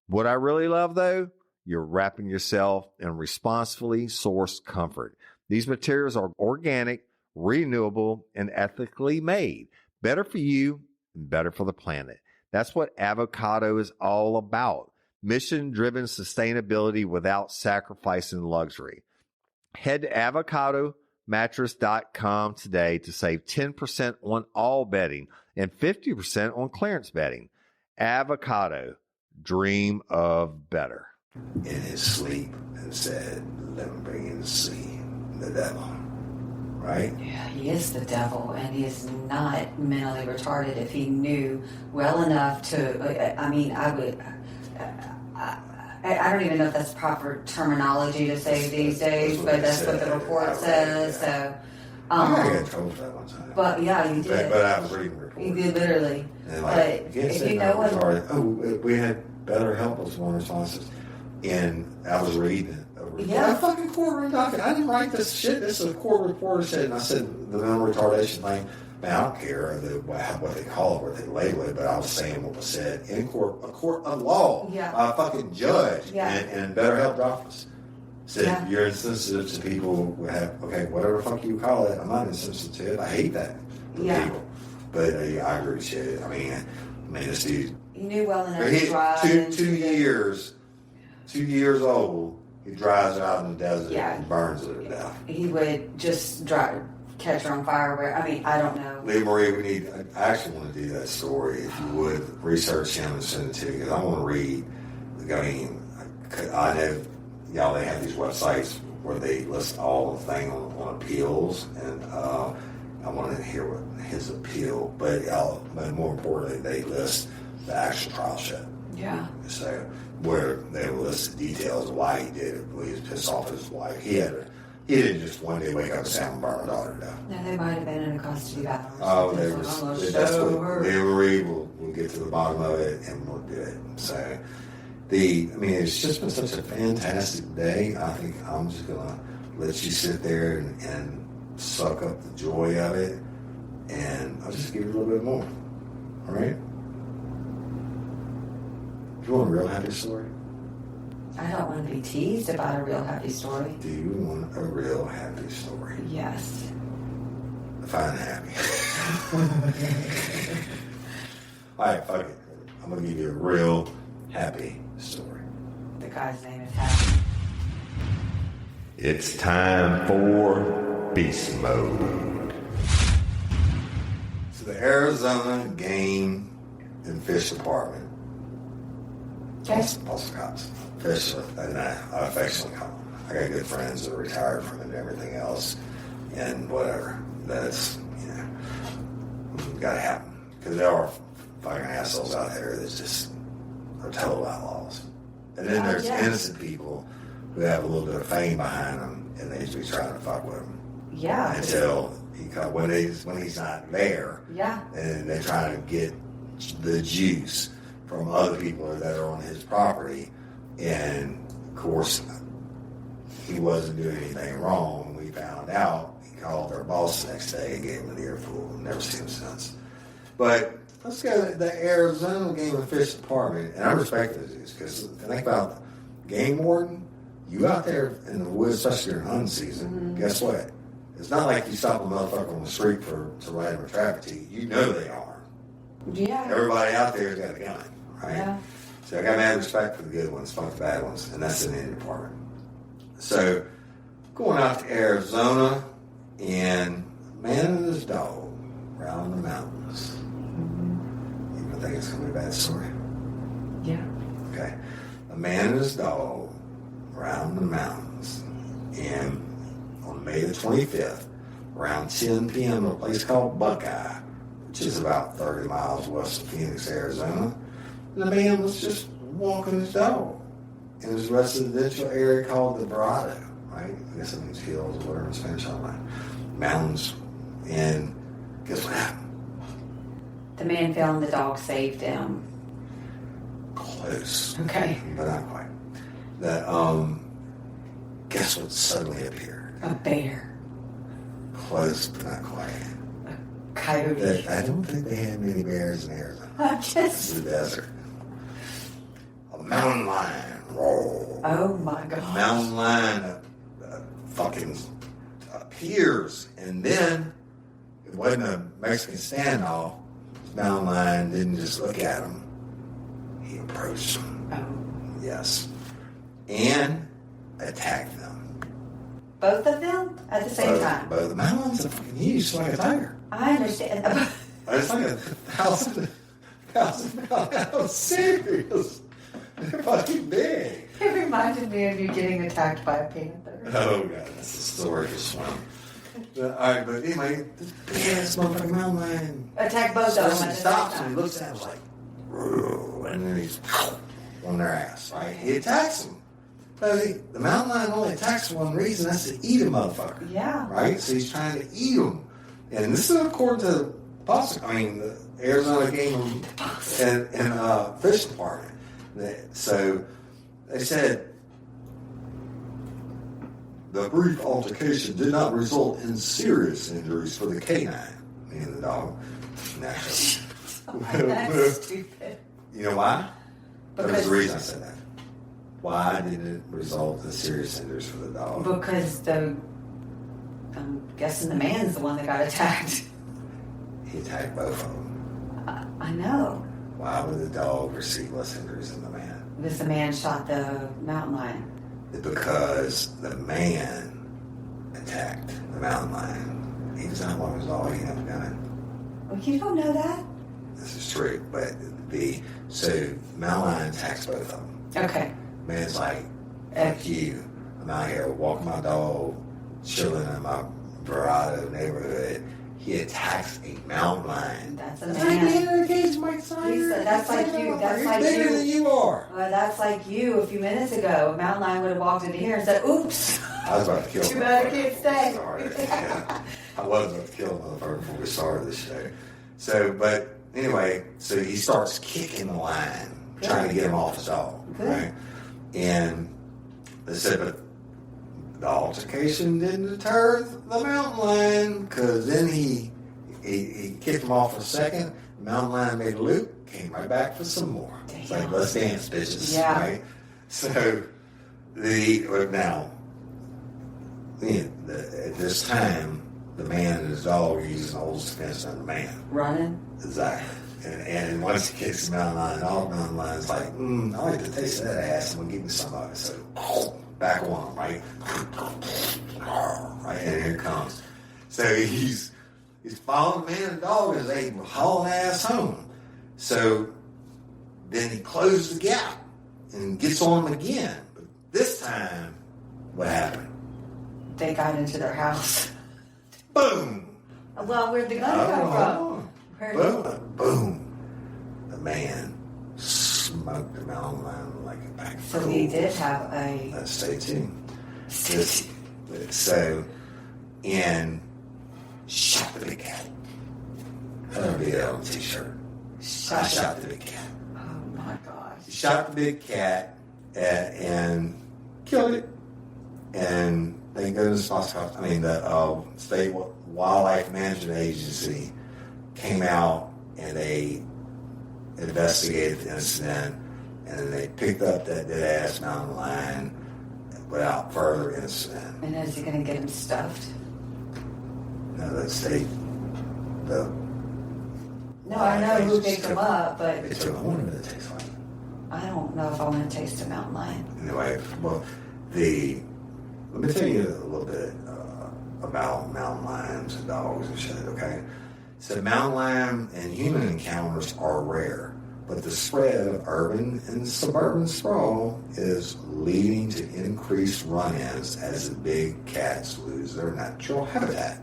What I really love, though, you're wrapping yourself in responsibly sourced comfort. These materials are organic, renewable, and ethically made. Better for you and better for the planet. That's what Avocado is all about. Mission-driven sustainability without sacrificing luxury. Head to avocadomattress.com today to save 10% on all bedding and 50% on clearance bedding. Avocado, dream of better. In his sleep and said, let him bring in the sea, the devil. Right? Yeah, he is the devil, and he is not mentally retarded if he knew well enough to, I don't even know if that's proper terminology to say these days, but that's what the report says. So, I got in trouble for that one time. But yeah, you did. But I was reading the report. You did literally. And but if you know what, we had better help was one of the responses, and I was reading it. Yeah, a fucking courtroom document. I didn't write this shit. This is a court reporter said, and I said the mental retardation thing. Man, I don't care what they call it, what they label it, but I was saying what was said in court, a court of law, by a fucking judge, and BetterHelp doctors said you're insensitive to people who have whatever the fuck you call it. I'm not insensitive to it. I hate that for people, but I agree with shit. I mean, this dude. He knew well enough to drive. 2 years old. He drives out in the desert and burns it to death. He would just catch her on fire. I don't know. Lee Marie, I actually want to do that story. If you would, research him and send it to me, because I want to read. I know, they have these websites where they list all the things on appeals, and I want to hear what his appeal, but more importantly, they list the actual trial shit. Yeah. So, where they list the details of why he did it. He was pissed off at his wife. He didn't just one day wake up and say, I'm going to burn my daughter down. No, they might have been in a custody battle. That's what we'll get to the bottom of it, and we'll do it. So, it's just been such a fantastic day. I think I'm just going to let you sit there and suck up the joy of it, and I'll just give you a little bit more. All right? Do you want a real happy story? I don't want to be teased about a real happy story. Do you want a real happy story? Yes. Fine, happy. All right, fuck it. I'm going to give you a real happy story. The guy's name is Happy. It's time for Beast Mode. So the Arizona Game and Fish Department. Also cops. Fish, and I affectionately call them. I got good friends that are retired from it and everything else, and whatever. That's, gotta happen. Because there are fucking assholes out there that just are total outlaws. And then there's innocent people who have a little bit of fame behind them, and they just be trying to fuck with them. Yeah. Until when he's not there. Yeah. And they're trying to get the juice from other people that are on his property, and of course he wasn't doing anything wrong. When we found out, he called our boss the next day and gave him an earful, and never seen him since. But let's go to the Arizona Game and Fish Department. And I respect those because think about game warden. You out there in the woods, especially during hunting season, guess what? It's not like you stop a motherfucker on the street to write him a traffic ticket. You know they are. Yeah. Everybody out there's got a gun, right? Yeah. So I got mad respect for the good ones, fuck the bad ones, and that's in the department. So going out to Arizona, and man and his dog around the mountains. You think it's gonna be a bad story? Yeah. Okay. A man and his dog around the mountains, and on May the 25th, around 10 p.m. at a place called Buckeye, which is about 30 miles west of Phoenix, Arizona. And the man was just walking his dog in his residential area called the Dorado, right? I guess it means hills or whatever in Spanish, I don't know. Mountains. And guess what happened? The man found the dog saved him. Close. Okay. But not quite. Guess what suddenly appeared? A bear. Close, but not quite. A coyote. I don't think they had many bears in Arizona. It's Just, the desert. A mountain lion. Roar. oh my A God. mountain lion fucking appears, and then it wasn't a Mexican standoff. The mountain lion didn't just look at him. He approached him. Oh. Yes. And attacked them. Both of them at the same time. Both. The mountain lions are fucking huge, like a tiger. I understand. It's like a thousand pounds. Serious. They're fucking big. It reminded me of you getting attacked by a panther. Oh, God, that's a story for swim. All right, but anyway, this big ass motherfucking mountain lion Attack both of them at the same stops and time. he looks at him like, "Roo," and then he's on their ass, right? He attacks them. But the mountain lion only attacks for one reason, that's to eat a motherfucker. Yeah. Right? So he's trying to eat them. And this is according to the Arizona Game and Fish Department. So they said the brief altercation did not result in serious injuries for the canine, meaning the dog. Naturally. That's stupid. You know why? There's Because- a reason I said that. Why did it result in serious injuries for the dog? Because I'm guessing the man's the one that got attacked. He attacked both of them. I know. Why would the dog receive less injuries than the man? Because the man shot the mountain lion. Because the man attacked the mountain lion. He was not one of his dog. He had a gun. Well, you don't know that? This is true, but so mountain lion attacks both of them. Okay. Man's like, fuck you. I'm out here walking my dog, chilling in my Dorado neighborhood. He attacks a mountain lion. That's a That's man. like being in a cage, Mike Snyder. That's like you. That's He's like bigger you. than you are. Well, that's like you a few minutes ago. A mountain lion would have walked in here and said, oops. I was about to kill him. Too bad I can't stay. Sorry. Yeah. I was about to kill him motherfucker before we started this show. So, but anyway, so he starts kicking the lion, trying to get him off his dog. Good. Right? And they said, but the altercation didn't deter the mountain lion, because then he kicked him off for a second. The mountain lion made a loop, came right back for some more. It's like, let's dance, bitches. Yeah. Right? So now, at this time, the man and his dog are using the oldest defense on the man. Running. Exactly. And once he kicks the mountain lion off, the mountain lion's like, I like the taste of that ass. I'm going to give me some of it. So, back on him, right? Right, and here it comes. So he's following the man and the dog as they haul ass home. So then he closes the gap and gets on him again. But this time, what happened? They got into their house. Boom! Well, where'd the gun come from? Boom. The man smoked the mountain lion like a pack of So he did have a... Let's stay tuned. And shot the big cat. That'll be on a t-shirt. I shot the big cat. Oh my gosh. He shot the big cat and killed it. And they go to the State Wildlife Management Agency came out and they investigated the incident, and then they picked up that dead-ass mountain lion without further incident. And is he going to get him stuffed? No, that state, the... No, I know who picked him up, but... They took a horn that tastes like. I don't know if I want to taste a mountain lion. Anyway, well, let me tell you a little bit about mountain lions and dogs and shit, okay? So mountain lion and human encounters are rare, but the spread of urban and suburban sprawl is leading to increased run-ins as the big cats lose their natural habitat.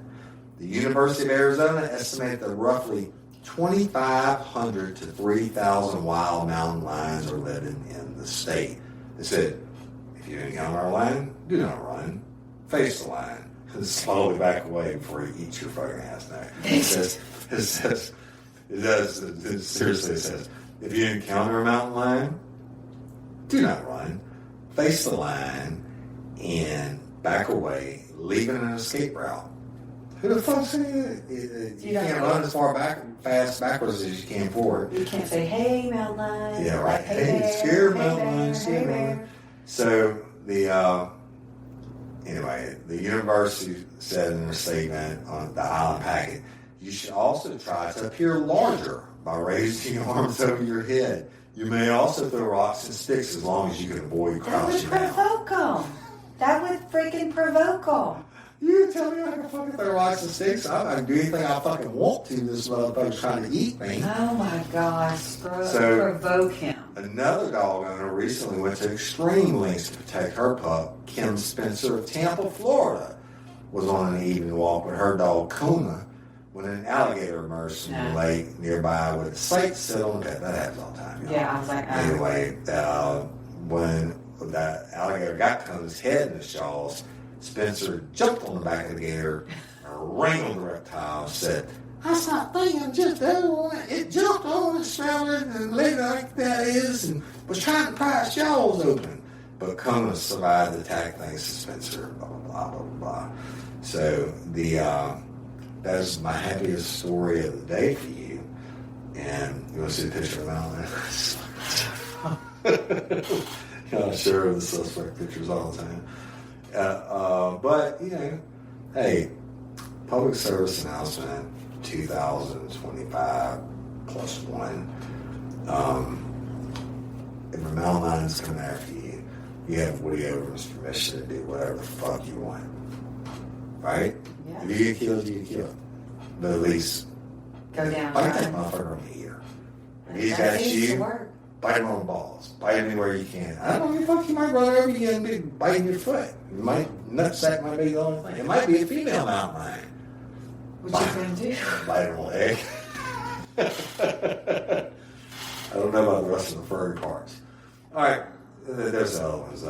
The University of Arizona estimated that roughly 2,500 to 3,000 wild mountain lions are living in the state. They said, if you encounter a lion, do not run. Face the lion and slowly back away before you eat your fucking ass now. It seriously says, if you encounter a mountain lion, do not run. Face the lion and back away, leaving an escape route. Who the fuck said you can't run as far backwards as you can forward? You can't say, hey, mountain lion. Yeah, right. Like, hey, bear, scared hey, mountain bear, lion, scared hey, mountain bear. So the university said in their statement on the island packet, you should also try to appear larger by raising your arms over your head. You may also throw rocks and sticks as long as you can avoid That would crouching down. provoke them. That would freaking provoke them. You tell me I can fucking throw rocks and sticks? I can do anything I fucking want to. This motherfucker's trying to eat me. Oh my gosh. So- Provoke him. Another dog owner recently went to extreme lengths to protect her pup. Kim Spencer of Tampa, Florida, was on an evening walk with her dog Kona when an alligator emerged from the lake nearby with a sight set on that. That happens all the time. You know? Yeah, I was like, oh. Anyway, when that alligator got Kona's head in his jaws, Spencer jumped on the back of the gator and wrangled the reptile and said, "That's not thinking, just it jumped on and smelled it and laid like that is and was trying to pry its jaws open." But Kona survived the attack thanks to Spencer, blah, blah, blah, blah, blah. So that's my happiest story of the day for you. And you want to see a picture of Alan? I share the suspect pictures all the time. But, hey, public service announcement 2025 plus one. If a mountain lion's coming after you, you have Woody Overton's permission to do whatever the fuck you want. Right? Yeah. If you get killed, you get killed. But at least Go down. bite that motherfucker on the ear. If he's That got seems to you, work. bite him on the balls. Bite him anywhere you can. I don't give a fuck. You might run over you and be biting your foot. You might, nutsack might be the only thing. It might be a female mountain lion. What you gonna do? Bite him on the leg. I don't know about the rest of the furry parts. All right. There's other ones.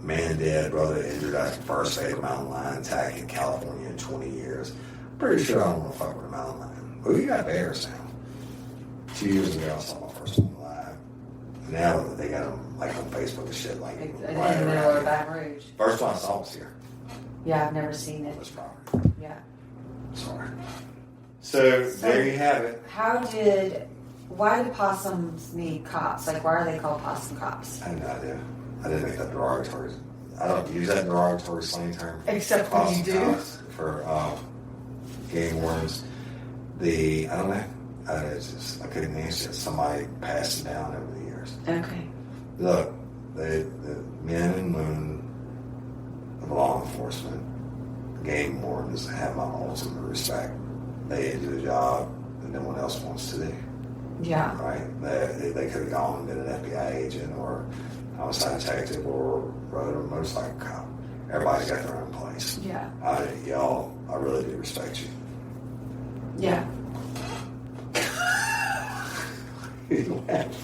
Man dead, brother injured after first fatal mountain lion attack in California in 20 years. Pretty sure I don't want to fuck with a mountain lion. Well, you got bears now. 2 years ago, I saw my first one live. Now they got them like on Facebook and shit. Like In the right middle around of here. Baton Rouge. First one I saw was here. Yeah, I've never seen it. This property. Yeah. Sorry. So there you have it. Why do possums need cops? Like, why are they called possum cops? I have no idea. I didn't make that derogatory. I don't use that derogatory slang term. Except when you do. For game wardens. I don't know. I couldn't answer it. Somebody passed it down over the years. Okay. Look, the men and women of law enforcement, game wardens, have my ultimate respect. They do the job that no one else wants to do. Yeah. Right? They could have gone and been an FBI agent or homicide detective or rode a motorcycle cop. Everybody's got their own place. Yeah. I really do respect you. Yeah. You laugh.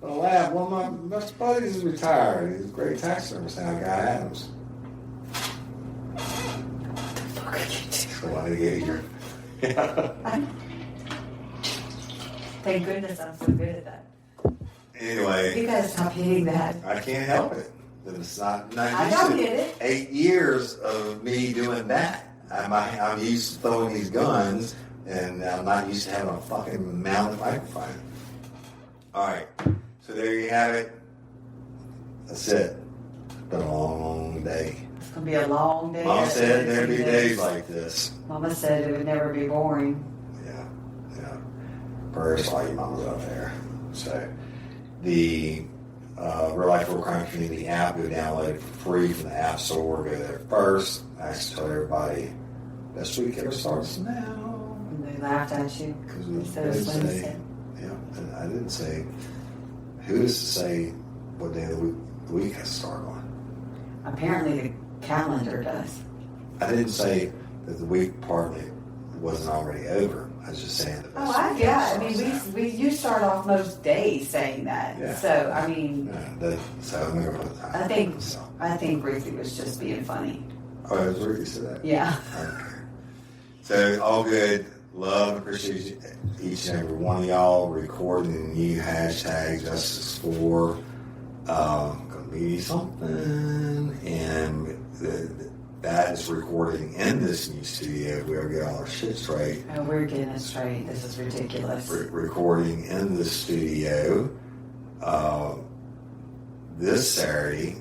I laugh. One of my best buddies is retired. He's a great taxidermist now, Guy Adams. So I get here. Thank goodness I'm so good at that. Anyway. You gotta stop hitting that. I can't help it. It's not I don't get it. 8 years of me doing that. I'm used to throwing these guns, and I'm not used to having a fucking mounted microphone. All right. So there you have it. That's it. It's been a long day. It's going to be a long day. Mom said there'd be days like this. Mama said it would never be boring. Yeah. Prayers for all you mamas out there. So the Real Life Real Crime Community app, go download it for free from the App Store. Go there first. I actually told everybody best week ever starts now. And they laughed at you. Because Instead of Wednesday. yeah, and I didn't say, who is to say what day of the week has to start on? Apparently the calendar does. I didn't say that the week partly wasn't already over. I was just saying that. You start off most days saying that. Yeah. So I mean, so I'm gonna put that. I think Ruthie was just being funny. Oh, it was Ruthie said that. Yeah. Okay. So all good. Love and appreciate each and every one of y'all recording the new hashtag Justice for gonna be something, and that is recording in this new studio. We'll get all our shit straight. Oh, we're getting it straight. This is ridiculous. Recording in the studio this Saturday,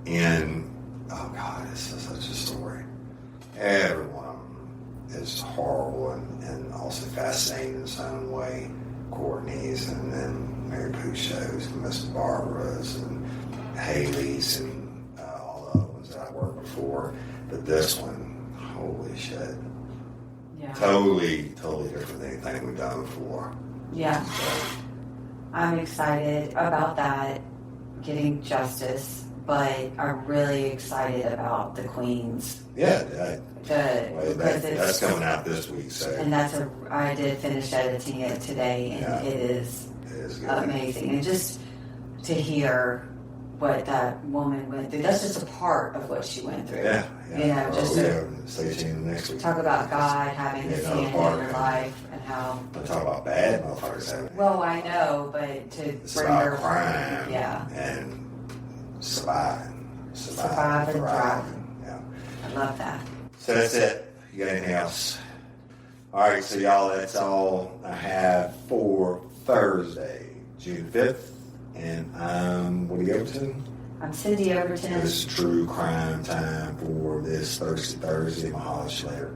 and oh god, this is such a story. Every one of them is horrible and also fascinating in its own way. Courtney's, and then Mary Pouchot's, and Miss Barbara's, and Haley's, and all the other ones that I worked before. But this one, holy shit. Yeah. Totally different than anything we've done before. Yeah. I'm excited about that, getting justice, but I'm really excited about the Queens. Yeah, That's coming out this week. So, and I did finish editing it today, and it is good. amazing. And just to hear what that woman went through, that's just a part of what she went through. Yeah. You know, just to stay tuned next week. talk about God having his hand in her life and how. But talk about bad motherfuckers having. Well, I know, but to It's bring about her crime. Yeah. And surviving. Survive and thrive. Yeah. I love that. So that's it. You got anything else? All right, so y'all, that's all I have for Thursday, June 5th. And I'm Woody Overton. I'm Cyndi Overton. This is true crime time for this Thursday. I'll holler at you later.